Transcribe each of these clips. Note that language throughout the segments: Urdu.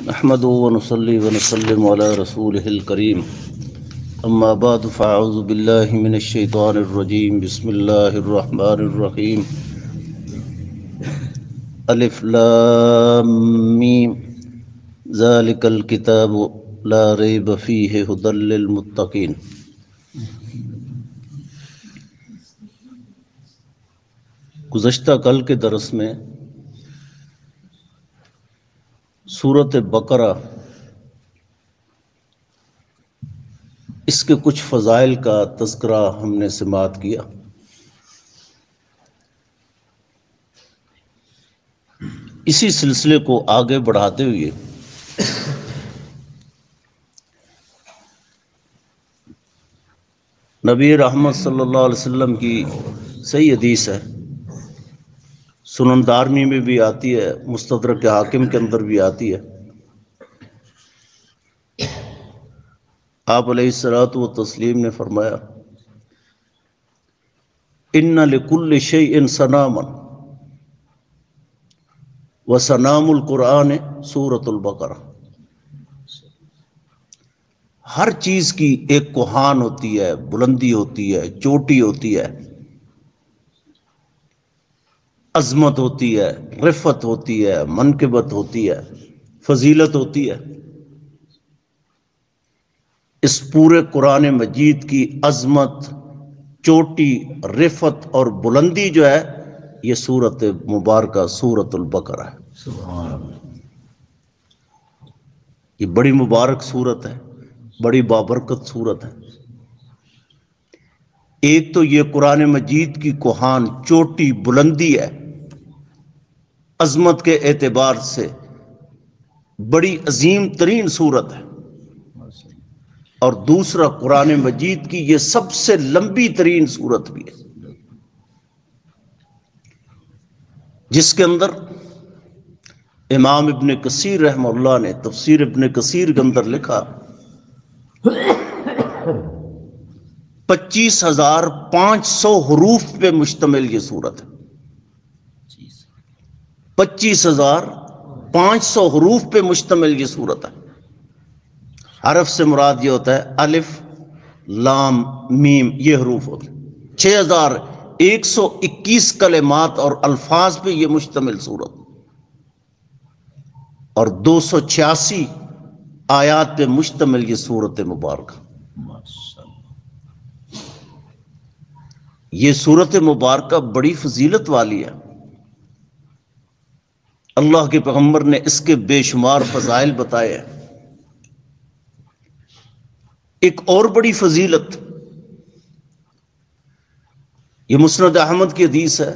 نحمده ونصلي ونسلم على رسوله الكريم اما بعد فاعوذ بالله من الشيطان الرجيم بسم الله الرحمن الرحيم الف لام میم ذلك الكتاب لا ريب فيه هدى للمتقين۔ گزشتہ کل کے درس میں سورۃ بقرہ اس کے کچھ فضائل کا تذکرہ ہم نے سماعت کیا۔ اسی سلسلے کو آگے بڑھاتے ہوئے نبی رحمت صلی اللہ علیہ وسلم کی صحیح حدیث ہے، سنن دارمی میں بھی آتی ہے، مستدرک حاکم کے اندر بھی آتی ہے۔ آپ علیہ الصلوۃ والتسلیم نے فرمایا ان لکل شیء سناما وسنام القرآن سورۃ البقرہ۔ ہر چیز کی ایک کوہان ہوتی ہے، بلندی ہوتی ہے، چوٹی ہوتی ہے، عظمت ہوتی ہے، رفعت ہوتی ہے، منقبت ہوتی ہے، فضیلت ہوتی ہے۔ اس پورے قرآن مجید کی عظمت، چوٹی، رفعت اور بلندی جو ہے یہ سورۃ مبارکہ سورۃ البقرہ ہے۔ سبحان اللہ، یہ بڑی مبارک سورت ہے، بڑی بابرکت سورت ہے۔ ایک تو یہ قرآن مجید کی کوہان، چوٹی، بلندی ہے، عظمت کے اعتبار سے بڑی عظیم ترین سورت ہے، اور دوسرا قرآن مجید کی یہ سب سے لمبی ترین سورت بھی ہے، جس کے اندر امام ابن کثیر رحمہ اللہ نے تفسیر ابن کثیر کے اندر لکھا 25,500 حروف پہ مشتمل یہ سورت ہے۔ 25,500 حروف پہ مشتمل یہ سورت ہے۔ حرف سے مراد یہ ہوتا ہے الف، لام، میم، یہ حروف ہوتے ہیں۔ 6,121 کلمات اور الفاظ پہ یہ مشتمل سورت، اور 286 آیات پہ مشتمل یہ سورت مبارکہ۔ یہ سورت مبارکہ بڑی فضیلت والی ہے۔ اللہ کے پیغمبر نے اس کے بے شمار فضائل بتائے ہیں۔ ایک اور بڑی فضیلت، یہ مسند احمد کی حدیث ہے،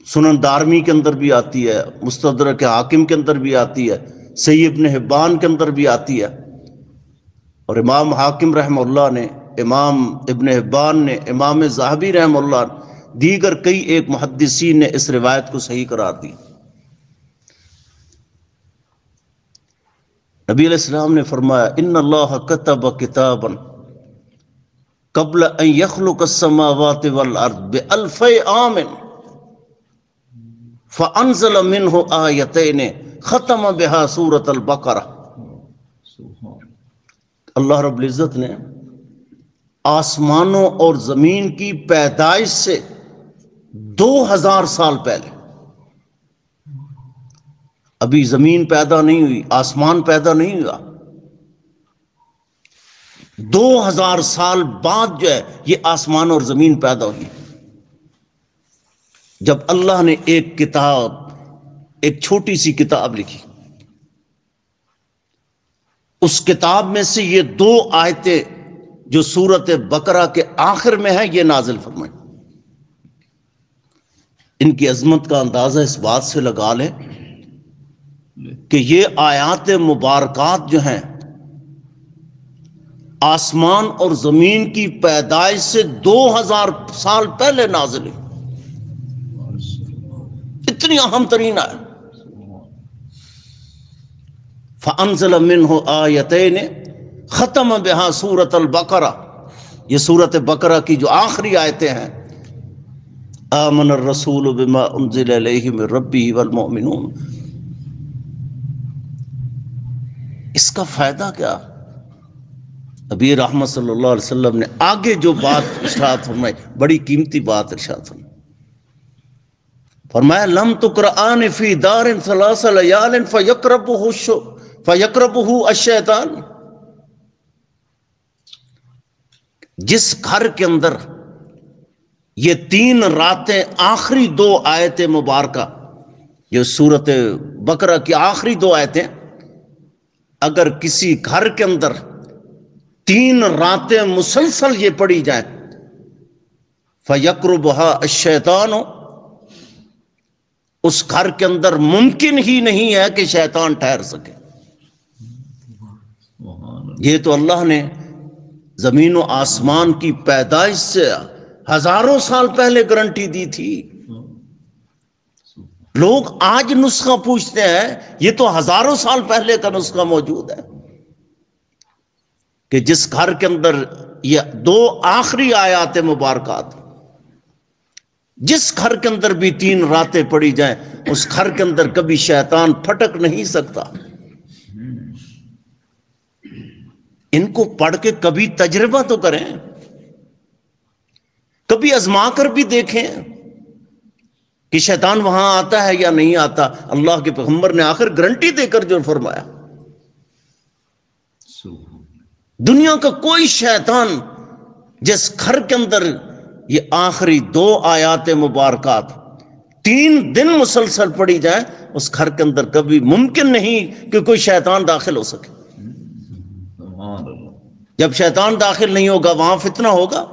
سنن دارمی کے اندر بھی آتی ہے، مستدرک حاکم کے اندر بھی آتی ہے، صحیح ابن حبان کے اندر بھی آتی ہے، اور امام حاکم رحمہ اللہ نے، امام ابن حبان نے، امام ذہبی رحمہ اللہ نے، دیگر کئی ایک محدثین نے اس روایت کو صحیح قرار دی۔ نبی علیہ السلام نے فرمایا ان اللہ کتب کتابا قبل ان یخلق السماوات والارض بألف عام فانزل منہ آیتین ختم بها سورۃ البقرہ۔ اللہ رب العزت نے آسمانوں اور زمین کی پیدائش سے 2000 سال پہلے، ابھی زمین پیدا نہیں ہوئی، آسمان پیدا نہیں ہوا، 2000 سال بعد جو ہے یہ آسمان اور زمین پیدا ہوئی، جب اللہ نے ایک کتاب، ایک چھوٹی سی کتاب لکھی۔ اس کتاب میں سے یہ 2 آیتیں جو سورۃ بقرہ کے آخر میں ہے یہ نازل فرمائی۔ ان کی عظمت کا اندازہ اس بات سے لگا لیں کہ یہ آیات مبارکات جو ہیں آسمان اور زمین کی پیدائش سے 2000 سال پہلے نازل ہوئی، اتنی اہم ترین ہے۔ فَأَنزَلَ مِنْهُ آیَتَيْنِ ختم بہا سورۃ البقرہ، یہ سورۃ بقرہ کی جو آخری آیتیں ہیں، آمن الرسول بما انزل الیہ من ربہ والمؤمنون، اس کا فائدہ کیا؟ نبی رحمت صلی اللہ علیہ وسلم نے آگے جو بات ارشاد فرمائی، بڑی قیمتی بات ارشاد فرمائی، فرمایا لم تقرآن فی دار ثلاث لیال فیقربہ الشیطان، جس گھر کے اندر یہ 3 راتیں آخری 2 آیت مبارکہ، یہ سورۃ بقرہ کی آخری 2 آیتیں، اگر کسی گھر کے اندر 3 راتیں مسلسل یہ پڑھی جائیں، فَيَقْرُبُهَا الشَّيْطَانُ، اس گھر کے اندر ممکن ہی نہیں ہے کہ شیطان ٹھہر سکے۔ یہ تو اللہ نے زمین و آسمان کی پیدائش سے ہزاروں سال پہلے گارنٹی دی تھی۔ لوگ آج نسخہ پوچھتے ہیں، یہ تو ہزاروں سال پہلے کا نسخہ موجود ہے کہ جس گھر کے اندر یہ 2 آخری آیات مبارکات، جس گھر کے اندر بھی 3 راتیں پڑھی جائیں، اس گھر کے اندر کبھی شیطان پھٹک نہیں سکتا۔ ان کو پڑھ کے کبھی تجربہ تو کریں، کبھی آزما کر بھی دیکھیں کہ شیطان وہاں آتا ہے یا نہیں آتا۔ اللہ کے پیغمبر نے آخر گارنٹی دے کر جو فرمایا، دنیا کا کوئی شیطان جس گھر کے اندر یہ آخری 2 آیات مبارکات 3 دن مسلسل پڑھی جائے، اس گھر کے اندر کبھی ممکن نہیں کہ کوئی شیطان داخل ہو سکے۔ جب شیطان داخل نہیں ہوگا، وہاں فتنہ ہوگا،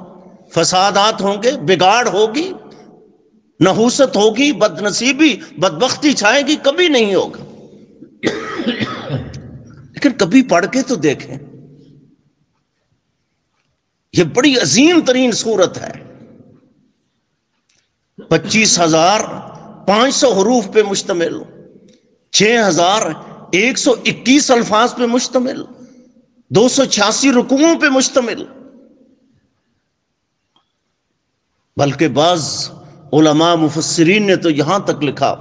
فسادات ہوں گے، بگاڑ ہوگی، نحوست ہوگی، بد نصیبی، بدبختی چھائے گی، کبھی نہیں ہوگا۔ لیکن کبھی پڑھ کے تو دیکھیں، یہ بڑی عظیم ترین صورت ہے، 25,500 حروف پہ مشتمل، 6,121 الفاظ پہ مشتمل، 286 رکوعوں پہ مشتمل۔ بلکہ بعض علماء مفسرین نے تو یہاں تک لکھا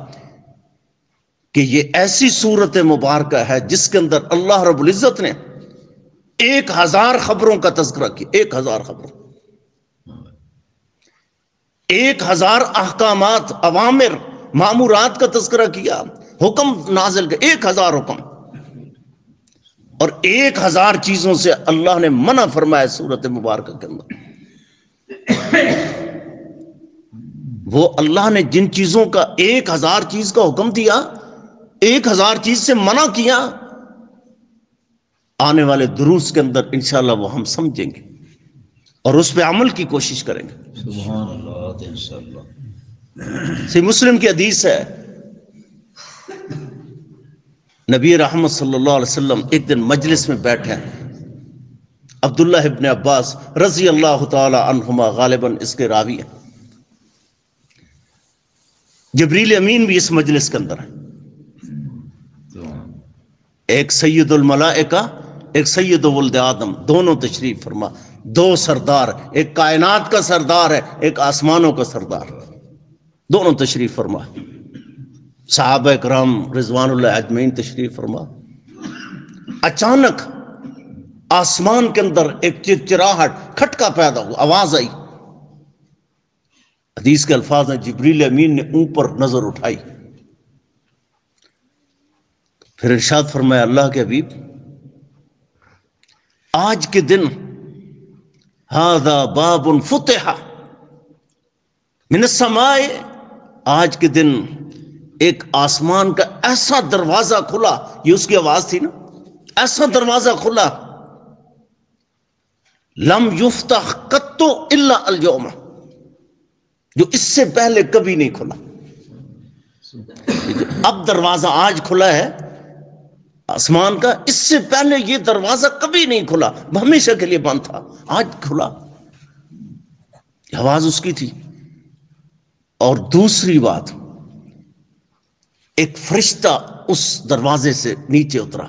کہ یہ ایسی صورت مبارکہ ہے جس کے اندر اللہ رب العزت نے 1000 خبروں کا تذکرہ کیا، 1000 خبروں، 1000 احکامات، اوامر، مامورات کا تذکرہ کیا، حکم نازل کیا، 1000 حکم، اور 1000 چیزوں سے اللہ نے منع فرمایا سورت مبارکہ کے اندر۔ وہ اللہ نے جن چیزوں کا 1000 چیز کا حکم دیا، 1000 چیز سے منع کیا، آنے والے دروس کے اندر انشاءاللہ وہ ہم سمجھیں گے اور اس پہ عمل کی کوشش کریں گے۔ سبحان اللہ، انشاءاللہ۔ صحیح مسلم کی حدیث ہے، نبی رحمت صلی اللہ علیہ وسلم ایک دن مجلس میں بیٹھے ہیں، عبداللہ ابن عباس رضی اللہ تعالی عنہما غالباً اس کے راوی ہیں، جبریل امین بھی اس مجلس کے اندر ہے، ایک سید الملائکہ، ایک سید ولد آدم، دونوں تشریف فرما، 2 سردار، ایک کائنات کا سردار ہے، ایک آسمانوں کا سردار، دونوں تشریف فرما، صحابہ کرام رضوان اللہ اجمعین تشریف فرما۔ اچانک آسمان کے اندر ایک چرچراہٹ، کھٹکا پیدا ہوا، آواز آئی۔ حدیث کے الفاظ ہیں، جبریل امین نے اوپر نظر اٹھائی، پھر ارشاد فرمایا، اللہ کے حبیب، آج کے دن ھذا باب فتح من السماء، آج کے دن ایک آسمان کا ایسا دروازہ کھلا، یہ اس کی آواز تھی نا، ایسا دروازہ کھلا، لم یفتح قط الا اليوم، جو اس سے پہلے کبھی نہیں کھلا۔ اب دروازہ آج کھلا ہے آسمان کا، اس سے پہلے یہ دروازہ کبھی نہیں کھلا، ہمیشہ کے لیے بند تھا، آج کھلا، یہ آواز اس کی تھی۔ اور دوسری بات، ایک فرشتہ اس دروازے سے نیچے اترا،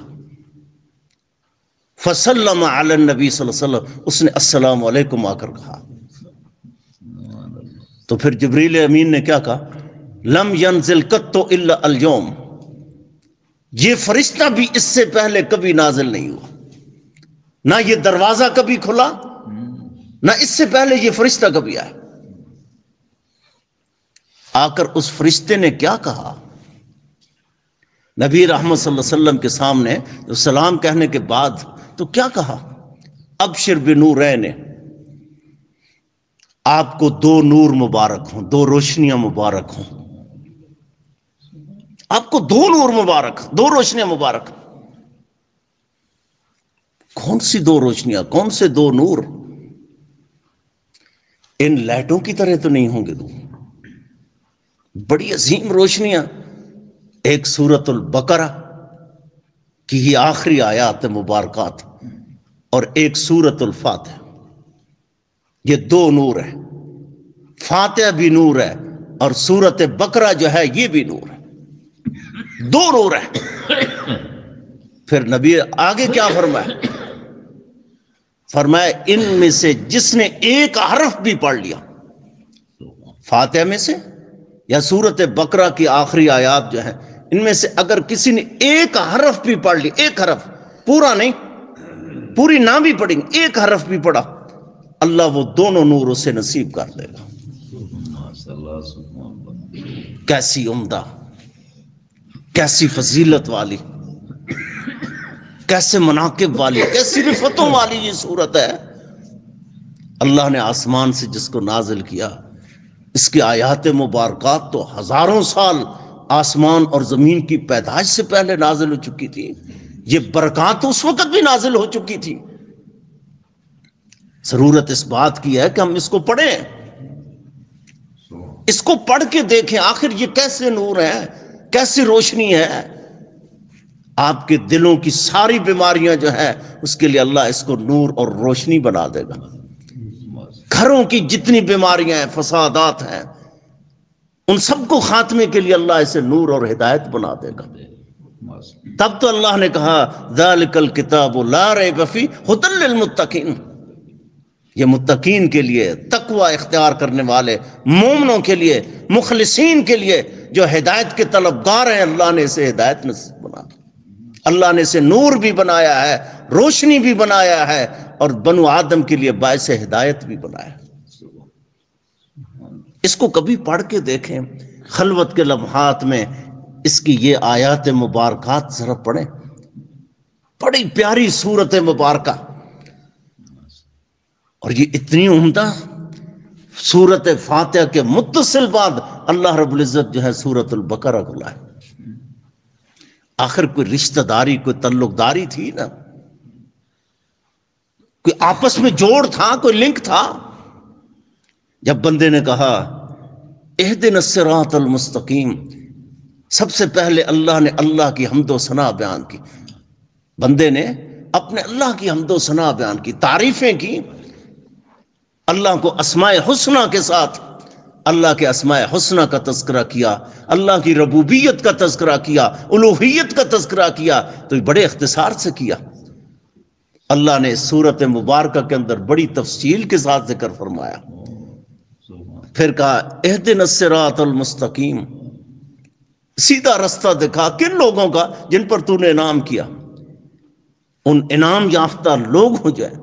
فسلم علی النبی صلی اللہ علیہ وسلم، اس نے السلام علیکم آ کر کہا۔ تو پھر جبریل امین نے کیا کہا، لم ینزل قط الا اليوم، یہ فرشتہ بھی اس سے پہلے کبھی نازل نہیں ہوا، نہ یہ دروازہ کبھی کھلا، نہ اس سے پہلے یہ فرشتہ کبھی آیا۔ آ کر اس فرشتے نے کیا کہا؟ نبی رحمت صلی اللہ علیہ وسلم کے سامنے سلام کہنے کے بعد تو کیا کہا؟ ابشر بنورین، آپ کو دو نور مبارک ہوں، دو روشنیاں مبارک ہوں، آپ کو دو نور مبارک، دو روشنیاں مبارک۔ کون سی دو روشنیاں، کون سے دو نور؟ ان لائٹوں کی طرح تو نہیں ہوں گے، دو بڑی عظیم روشنیاں۔ ایک سورۃ البقرہ کی ہی آخری آیات مبارکات اور ایک سورۃ الفاتحہ، یہ دو نور ہے۔ فاتحہ بھی نور ہے اور سورۃ بقرہ جو ہے یہ بھی نور ہے، دو نور ہے۔ پھر نبی آگے کیا فرمایا؟ فرمایا ان میں سے جس نے ایک حرف بھی پڑھ لیا فاتحہ میں سے یا سورۃ بقرہ کی آخری آیات جو ہیں ان میں سے، اگر کسی نے ایک حرف بھی پڑھ لی، ایک حرف، پورا نہیں، پوری نہ بھی پڑھیں گے، ایک حرف بھی پڑھا، اللہ وہ دونوں نور اسے نصیب کر دے گا۔ کیسی عمدہ، کیسی فضیلت والی، کیسے مناقب والی، کیسی رفتوں والی یہ صورت ہے۔ اللہ نے آسمان سے جس کو نازل کیا، اس کی آیات مبارکات تو ہزاروں سال آسمان اور زمین کی پیدائش سے پہلے نازل ہو چکی تھی، یہ برکات اس وقت بھی نازل ہو چکی تھی۔ ضرورت اس بات کی ہے کہ ہم اس کو پڑھیں، اس کو پڑھ کے دیکھیں آخر یہ کیسے نور ہے، کیسی روشنی ہے۔ آپ کے دلوں کی ساری بیماریاں جو ہے اس کے لیے اللہ اس کو نور اور روشنی بنا دے گا۔ گھروں کی جتنی بیماریاں ہیں، فسادات ہیں، ان سب کو خاتمے کے لیے اللہ اسے نور اور ہدایت بنا دے گا۔ تب تو اللہ نے کہا ذالک الکتاب لا ریب فیہ ھدی للمتقین، یہ متقین کے لیے، تقوی اختیار کرنے والے مومنوں کے لیے، مخلصین کے لیے جو ہدایت کے طلبگار ہیں، اللہ نے اسے ہدایت نصیب بنا دی۔ اللہ نے اسے نور بھی بنایا ہے، روشنی بھی بنایا ہے، اور بنو آدم کے لیے باعث ہدایت بھی بنایا ہے۔ اس کو کبھی پڑھ کے دیکھیں، خلوت کے لمحات میں اس کی یہ آیات مبارکات ذرا پڑھیں، بڑی پیاری سورت مبارکہ، اور یہ اتنی عمدہ سورت فاتحہ کے متصل بعد اللہ رب العزت جو ہے سورت البقرہ کو لائے۔ آخر کوئی رشتہ داری، کوئی تعلق داری تھی نا، کوئی آپس میں جوڑ تھا، کوئی لنک تھا۔ جب بندے نے کہا اہدنا الصراط المستقیم، سب سے پہلے اللہ نے اللہ کی حمد و ثنا بیان کی، بندے نے اپنے اللہ کی حمد و ثنا بیان کی، تعریفیں کی، اللہ کو اسماء حسنہ کے ساتھ اللہ کے اسماء حسنہ کا تذکرہ کیا، اللہ کی ربوبیت کا تذکرہ کیا، الوہیت کا تذکرہ کیا، تو یہ بڑے اختصار سے کیا۔ اللہ نے سورت مبارکہ کے اندر بڑی تفصیل کے ساتھ ذکر فرمایا، پھر کہا اہدنا الصراط المستقیم، سیدھا رستہ دکھا کن لوگوں کا؟ جن پر تو نے انعام کیا، ان انعام یافتہ لوگوں جو ہے،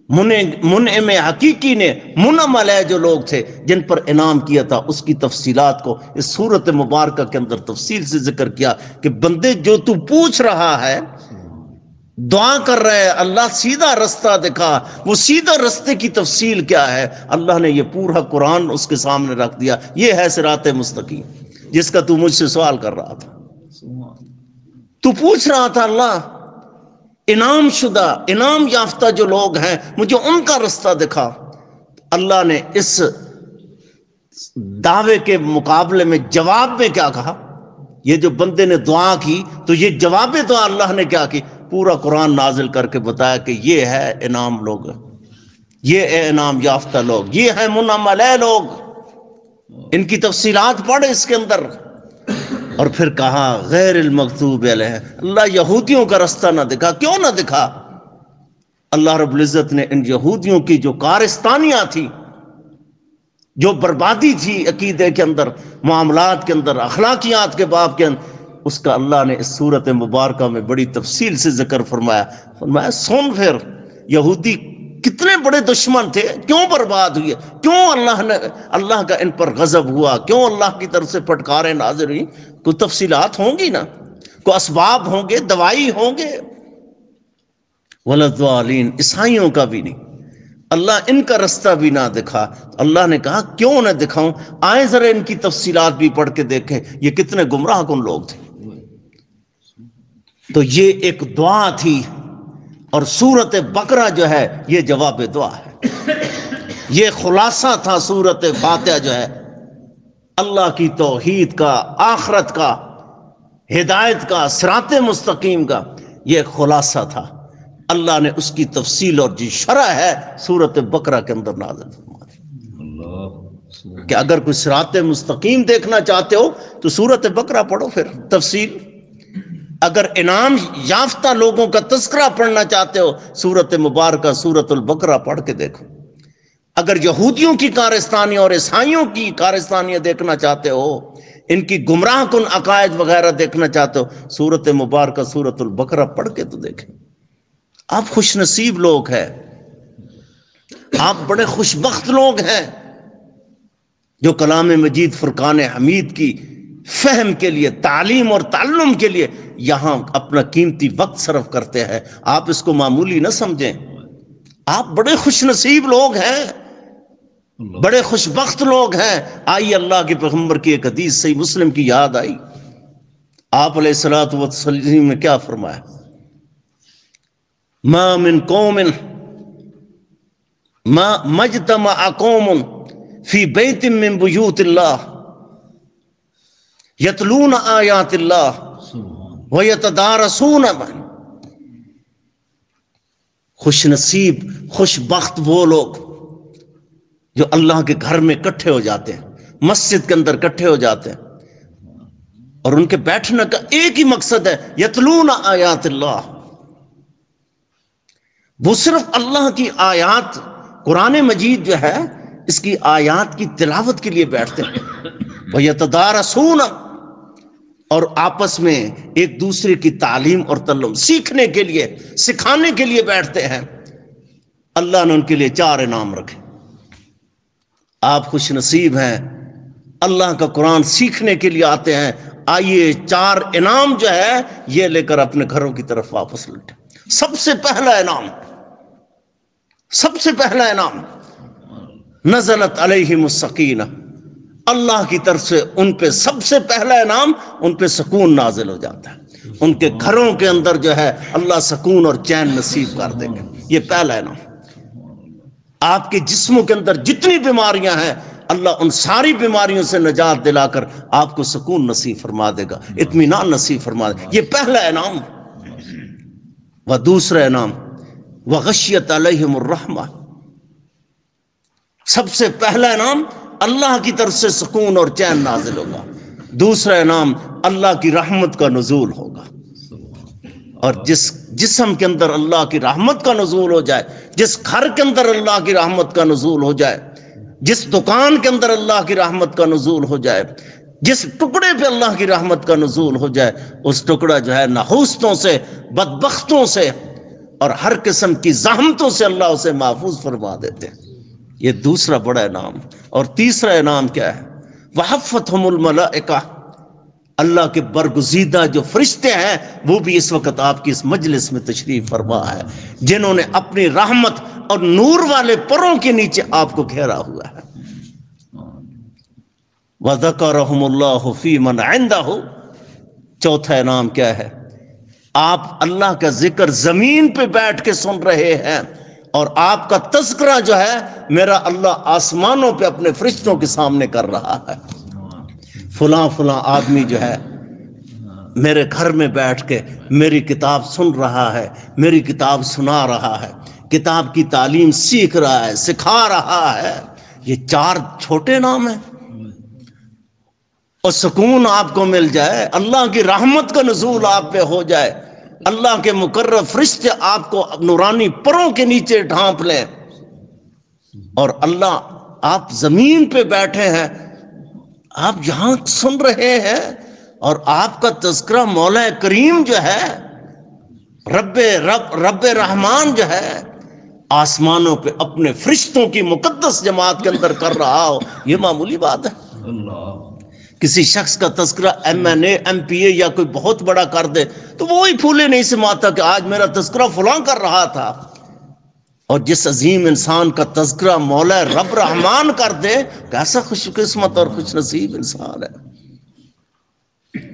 منعم حقیقی نے، منعم علیہ جو لوگ تھے جن پر انعام کیا تھا، اس کی تفصیلات کو اس سورت مبارکہ کے اندر تفصیل سے ذکر کیا کہ بندے جو تو پوچھ رہا ہے، دعا کر رہے ہیں اللہ سیدھا رستہ دکھا، وہ سیدھا رستے کی تفصیل کیا ہے اللہ نے یہ پورا قرآن اس کے سامنے رکھ دیا۔ یہ ہے صراط مستقیم جس کا تو مجھ سے سوال کر رہا تھا، تو پوچھ رہا تھا اللہ انعام شدہ، انعام یافتہ جو لوگ ہیں مجھے ان کا رستہ دکھا۔ اللہ نے اس دعوے کے مقابلے میں جواب میں کیا کہا؟ یہ جو بندے نے دعا کی تو یہ جواب دعا اللہ نے کیا کی؟ پورا قرآن نازل کر کے بتایا کہ یہ ہے انعام لوگ، یہ انعام یافتہ لوگ، یہ ہے منعم علیہ لوگ، ان کی تفصیلات پڑھ اس کے اندر۔ اور پھر کہا غیر المغضوب علیہ، اللہ یہودیوں کا رستہ نہ دکھا، کیوں نہ دکھا؟ اللہ رب العزت نے ان یہودیوں کی جو کارستانیاں تھی، جو بربادی تھی عقیدے کے اندر، معاملات کے اندر، اخلاقیات کے باب کے اندر، اس کا اللہ نے اس صورت مبارکہ میں بڑی تفصیل سے ذکر فرمایا سن پھر یہودی کتنے بڑے دشمن تھے، کیوں برباد ہوئے، کیوں اللہ کا ان پر غضب ہوا، کیوں اللہ کی طرف سے پھٹکاریں نازل ہوئی. کوئی تفصیلات ہوں گی نا، کوئی اسباب ہوں گے، دوائی ہوں گے. ولضالین، عیسائیوں کا بھی نہیں، اللہ ان کا رستہ بھی نہ دکھا. اللہ نے کہا کیوں نہ دکھاؤں، آئیں ذرا ان کی تفصیلات بھی پڑھ کے دیکھیں یہ کتنے گمراہ کن لوگ تھے. تو یہ ایک دعا تھی، اور سورت بقرہ جو ہے یہ جواب دعا ہے. یہ خلاصہ تھا سورت فاتحہ جو ہے، اللہ کی توحید کا، آخرت کا، ہدایت کا، صراط مستقیم کا یہ خلاصہ تھا. اللہ نے اس کی تفصیل اور جو شرح ہے سورت بقرہ کے اندر نازل فرما دی کہ اگر کوئی صراط مستقیم دیکھنا چاہتے ہو تو سورت بقرہ پڑھو پھر تفصیل. اگر انعام یافتہ لوگوں کا تذکرہ پڑھنا چاہتے ہو سورت مبارکہ سورت البقرہ پڑھ کے دیکھو. اگر یہودیوں کی کارستانی اور عیسائیوں کی کارستانیاں دیکھنا چاہتے ہو، ان کی گمراہ کن عقائد وغیرہ دیکھنا چاہتے ہو، سورت مبارکہ سورت البقرہ پڑھ کے تو دیکھیں. آپ خوش نصیب لوگ ہیں، آپ بڑے خوش بخت لوگ ہیں جو کلام مجید فرقان حمید کی فہم کے لیے، تعلیم اور تعلم کے لیے یہاں اپنا قیمتی وقت صرف کرتے ہیں. آپ اس کو معمولی نہ سمجھیں، آپ بڑے خوش نصیب لوگ ہیں، بڑے خوش بخت لوگ ہیں. آئیے اللہ کے پیغمبر کی ایک حدیث صحیح مسلم کی یاد آئی. آپ علیہ الصلوۃ والتسلیم نے کیا فرمایا؟ ما من قوم ما مجتمع قوم فی بیت من بیوت اللہ یتلون آیات اللہ ویتدارسون. خوش نصیب خوش بخت وہ لوگ جو اللہ کے گھر میں اکٹھے ہو جاتے ہیں، مسجد کے اندر اکٹھے ہو جاتے ہیں، اور ان کے بیٹھنے کا ایک ہی مقصد ہے یتلون آیات اللہ. وہ صرف اللہ کی آیات، قرآن مجید جو ہے اس کی آیات کی تلاوت کے لیے بیٹھتے ہیں. وَيَتَدَارَسُونَ، اور آپس میں ایک دوسرے کی تعلیم اور تعلم سیکھنے کے لیے، سکھانے کے لیے بیٹھتے ہیں. اللہ نے ان کے لیے 4 انعام رکھے. آپ خوش نصیب ہیں، اللہ کا قرآن سیکھنے کے لیے آتے ہیں. آئیے 4 انعام جو ہے یہ لے کر اپنے گھروں کی طرف واپس لوٹیں. سب سے پہلا انعام نزلت علیہم السکینہ، اللہ کی طرف سے ان پہ سب سے پہلا انعام، ان پہ سکون نازل ہو جاتا ہے. ان کے گھروں کے اندر جو ہے اللہ سکون اور چین نصیب کر دیں گے. یہ پہلا انعام. آپ کے جسموں کے اندر جتنی بیماریاں ہیں اللہ ان ساری بیماریوں سے نجات دلا کر آپ کو سکون نصیب فرما دے گا، اطمینان نصیب فرما دے گا. یہ پہلا انعام. و دوسرا انعام وغشیت علیہم الرحمہ، سب سے پہلا انعام اللہ کی طرف سے سکون اور چین نازل ہوگا. دوسرا انعام اللہ کی رحمت کا نزول ہوگا. اور جس جسم کے اندر اللہ کی رحمت کا نزول ہو جائے، جس گھر کے اندر اللہ کی رحمت کا نزول ہو جائے، جس دکان کے اندر اللہ کی رحمت کا نزول ہو جائے، جس ٹکڑے پہ اللہ کی رحمت کا نزول ہو جائے، اس ٹکڑا جو ہے نحوستوں سے، بدبختوں سے اور ہر قسم کی زحمتوں سے اللہ اسے محفوظ فرما دیتے ہیں. یہ دوسرا بڑا انعام. اور تیسرا انعام کیا ہے؟ وحفتہم الملائکہ، اللہ کے برگزیدہ جو فرشتے ہیں وہ بھی اس وقت آپ کی اس مجلس میں تشریف فرما ہے، جنہوں نے اپنی رحمت اور نور والے پروں کے نیچے آپ کو گھیرا ہوا ہے. وَذَكَرَهُمُ اللَّهُ فِي مَنْ عِنْدَهُ. چوتھا انعام کیا ہے؟ آپ اللہ کا ذکر زمین پہ بیٹھ کے سن رہے ہیں، اور آپ کا تذکرہ جو ہے میرا اللہ آسمانوں پہ اپنے فرشتوں کے سامنے کر رہا ہے. فلاں فلاں آدمی جو ہے میرے گھر میں بیٹھ کے میری کتاب سن رہا ہے، میری کتاب سنا رہا ہے، کتاب کی تعلیم سیکھ رہا ہے، سکھا رہا ہے. یہ 4 چھوٹے نام ہیں. اور سکون آپ کو مل جائے، اللہ کی رحمت کا نزول آپ پہ ہو جائے، اللہ کے مقرب فرشتے آپ کو نورانی پروں کے نیچے ڈھانپ لیں، اور اللہ آپ زمین پہ بیٹھے ہیں، آپ یہاں سن رہے ہیں، اور آپ کا تذکرہ مولا کریم جو ہے، رب رحمان جو ہے، آسمانوں پہ اپنے فرشتوں کی مقدس جماعت کے اندر کر رہا ہو، یہ معمولی بات ہے؟ کسی شخص کا تذکرہ ایم این اے، ایم پی اے یا کوئی بہت بڑا کر دے تو وہی پھولے نہیں سماتا کہ آج میرا تذکرہ فلاں کر رہا تھا، اور جس عظیم انسان کا تذکرہ مولا رب رحمان کر دے، کیسا خوش قسمت اور خوش نصیب انسان ہے۔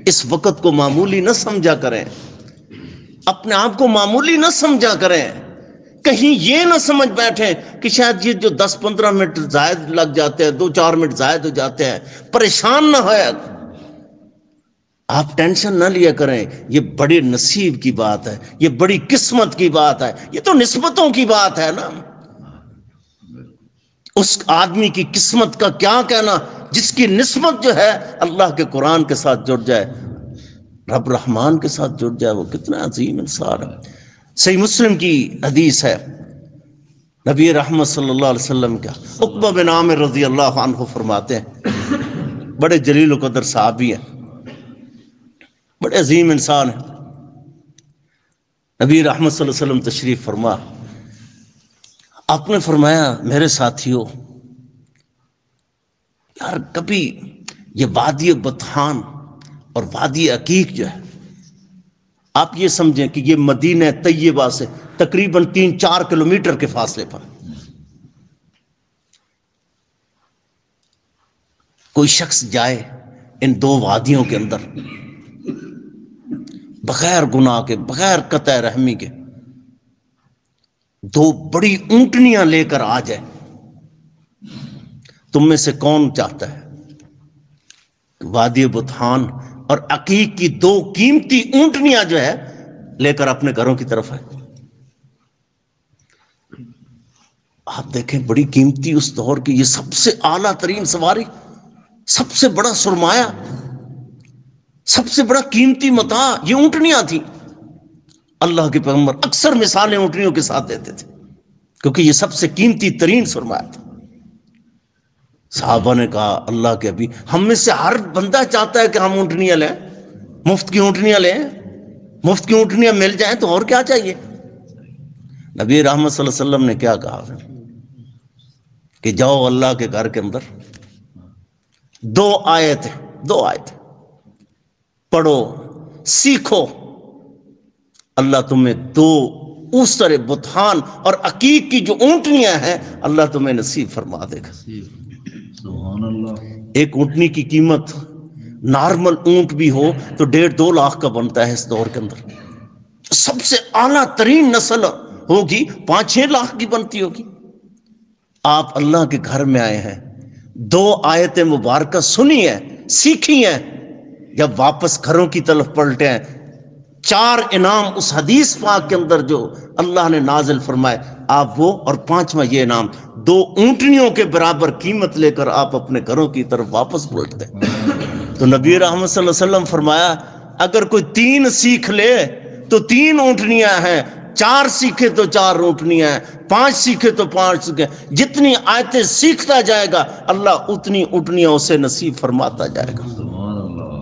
اس وقت کو معمولی نہ سمجھا کریں، اپنے آپ کو معمولی نہ سمجھا کریں، کہیں یہ نہ سمجھ بیٹھیں کہ شاید یہ جو 10-15 منٹ زائد لگ جاتے ہیں، 2-4 منٹ زائد ہو جاتے ہیں، پریشان نہ ہوئے، آپ ٹینشن نہ لیا کریں۔ یہ بڑے نصیب کی بات ہے، یہ بڑی قسمت کی بات ہے، یہ تو نسبتوں کی بات ہے نا۔ اس آدمی کی قسمت کا کیا کہنا جس کی نسبت جو ہے اللہ کے قرآن کے ساتھ جڑ جائے، رب رحمان کے ساتھ جڑ جائے، وہ کتنا عظیم انسان ہے۔ صحیح مسلم کی حدیث ہے، نبی رحمت صلی اللہ علیہ وسلم کا عقبہ بن عامر رضی اللہ عنہ فرماتے ہیں، بڑے جلیل و قدر صحابی ہیں، بڑے عظیم انسان ہیں۔ نبی رحمت صلی اللہ علیہ وسلم تشریف فرما، آپ نے فرمایا میرے ساتھیو، یار کبھی یہ وادی بطحان اور وادی عقیق جو ہے، آپ یہ سمجھیں کہ یہ مدینہ طیبہ سے تقریباً 3-4 کلومیٹر کے فاصلے پر، کوئی شخص جائے ان دو وادیوں کے اندر بغیر گناہ کے، بغیر قطع رحمی کے، دو بڑی اونٹنیاں لے کر آ جائے، تم میں سے کون چاہتا ہے وادی بطحان اور عقیق کی 2 قیمتی اونٹنیاں جو ہے لے کر اپنے گھروں کی طرف ہے؟ آپ دیکھیں بڑی قیمتی اس دور کی یہ سب سے اعلیٰ ترین سواری، سب سے بڑا سرمایہ، سب سے بڑا قیمتی متاع یہ اونٹنیاں تھیں۔ اللہ کے پیغمبر اکثر مثالیں اونٹنیوں کے ساتھ دیتے تھے کیونکہ یہ سب سے قیمتی ترین سرمایہ تھا۔ صحابہ نے کہا اللہ کے نبی، ہم میں سے ہر بندہ چاہتا ہے کہ ہم اونٹنیاں لیں، مفت کی اونٹنیاں لیں، مفت کی اونٹنیاں مل جائیں تو اور کیا چاہیے؟ نبی رحمت صلی اللہ علیہ وسلم نے کیا کہا کہ جاؤ اللہ کے گھر کے اندر 2 آیتیں پڑھو، سیکھو، اللہ تمہیں 2 اوسر بطحان اور عقیق کی جو اونٹنیاں ہیں اللہ تمہیں نصیب فرما دے گا۔ سبحان اللہ۔ ایک اونٹنی کی قیمت نارمل اونٹ بھی ہو تو 1.5-2 لاکھ کا بنتا ہے اس دور کے اندر، سب سے اعلیٰ ترین نسل ہوگی 5-6 لاکھ کی بنتی ہوگی۔ آپ اللہ کے گھر میں آئے ہیں، 2 آیتیں مبارکہ سنی ہیں، سیکھی ہیں، جب واپس گھروں کی طرف پلٹے ہیں 4 انعام اس حدیث پاک کے اندر جو اللہ نے نازل فرمائے، آپ وہ، اور 5واں یہ انعام 2 اونٹنیوں کے برابر قیمت لے کر آپ اپنے گھروں کی طرف واپس پلٹتے ہیں۔ تو نبی رحمت صلی اللہ علیہ وسلم فرمایا اگر کوئی 3 سیکھ لے تو 3 اونٹنیاں ہیں، 4 سیکھے تو 4 اونٹنیاں ہیں، 5 سیکھے تو 5 سیکھے، جتنی آیتیں سیکھتا جائے گا اللہ اتنی اونٹنیاں اسے نصیب فرماتا جائے گا۔ سبحان اللہ۔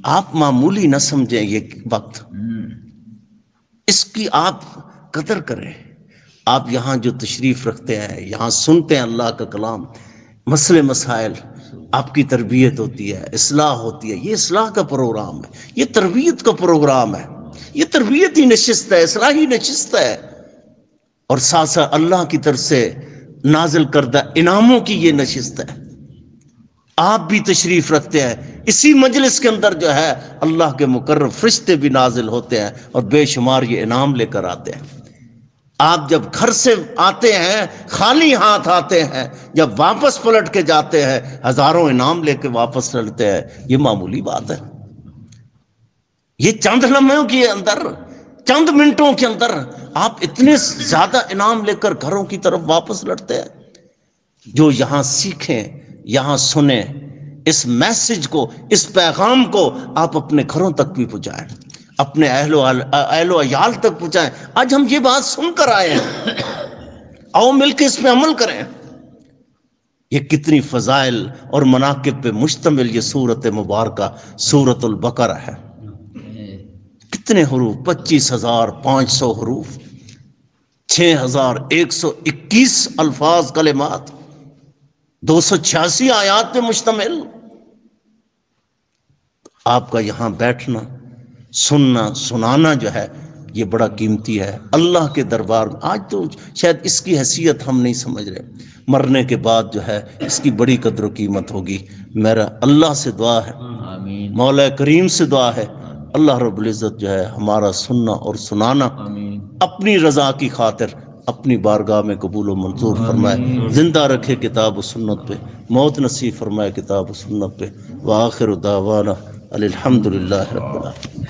آپ معمولی نہ سمجھیں یہ وقت، اس کی آپ قدر کریں۔ آپ یہاں جو تشریف رکھتے ہیں، یہاں سنتے ہیں اللہ کا کلام، مسئلے مسائل، آپ کی تربیت ہوتی ہے، اصلاح ہوتی ہے، یہ اصلاح کا پروگرام ہے، یہ تربیت کا پروگرام ہے، یہ تربیتی نشست ہے، اصلاحی نشست ہے، اور ساتھ ساتھ اللہ کی طرف سے نازل کردہ انعاموں کی یہ نشست ہے۔ آپ بھی تشریف رکھتے ہیں، اسی مجلس کے اندر جو ہے اللہ کے مقرب فرشتے بھی نازل ہوتے ہیں اور بے شمار یہ انعام لے کر آتے ہیں۔ آپ جب گھر سے آتے ہیں خالی ہاتھ آتے ہیں، جب واپس پلٹ کے جاتے ہیں ہزاروں انعام لے کے واپس چلتے ہیں، یہ معمولی بات ہے؟ یہ چند لمحوں کے اندر، چند منٹوں کے اندر آپ اتنے زیادہ انعام لے کر گھروں کی طرف واپس لڑتے ہیں۔ جو یہاں سیکھیں، یہاں سنیں، اس میسج کو، اس پیغام کو آپ اپنے گھروں تک بھی پہنچائیں، اپنے اہل و عیال تک پہنچائیں۔ آج ہم یہ بات سن کر آئے ہیں، آؤ مل کے اس پہ عمل کریں۔ یہ کتنی فضائل اور مناقب پہ مشتمل یہ سورت مبارکہ سورت البقرہ ہے۔ کتنے حروف؟ 25,500 حروف، 6,121 الفاظ کلمات، 286 آیات پہ مشتمل۔ آپ کا یہاں بیٹھنا، سننا، سنانا جو ہے یہ بڑا قیمتی ہے اللہ کے دربار میں۔ آج تو شاید اس کی حیثیت ہم نہیں سمجھ رہے، مرنے کے بعد جو ہے اس کی بڑی قدر و قیمت ہوگی۔ میرا اللہ سے دعا ہے، آمین مولا کریم سے دعا ہے، اللہ رب العزت جو ہے ہمارا سننا اور سنانا آمین اپنی رضا کی خاطر اپنی بارگاہ میں قبول و منظور فرمائے، زندہ رکھے کتاب و سنت پہ، موت نصیب فرمائے کتاب و سنت پہ۔ وآخر دعوانا الحمدللہ رب العالمین۔